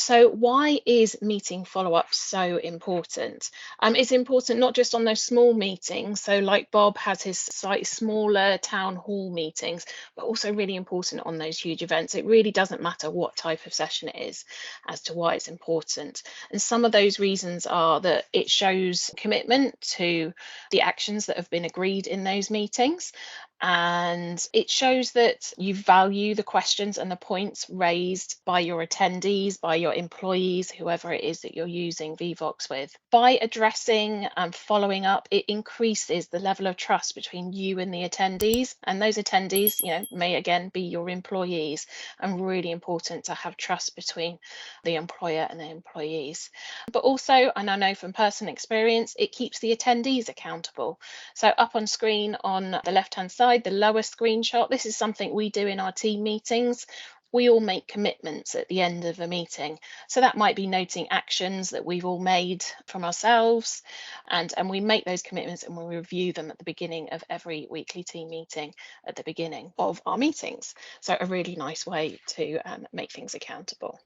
So, why is meeting follow up so important? It's important not just on those small meetings. So, like Bob has his slightly smaller town hall meetings, but also really important on those huge events. It really doesn't matter what type of session it is as to why it's important. And some of those reasons are that it shows commitment to the actions that have been agreed in those meetings. And it shows that you value the questions and the points raised by your attendees, by your employees, whoever it is that you're using Vevox with. By addressing and following up, it increases the level of trust between you and the attendees. And those attendees, may again be your employees, and really important to have trust between the employer and the employees. But also, and I know from personal experience, it keeps the attendees accountable. So up on screen on the left-hand side, the lower screenshot, this is something we do in our team meetings. We all make commitments at the end of a meeting. So that might be noting actions that we've all made from ourselves. And we make those commitments and we review them at the beginning of every weekly team meeting at the beginning of our meetings. So a really nice way to make things accountable.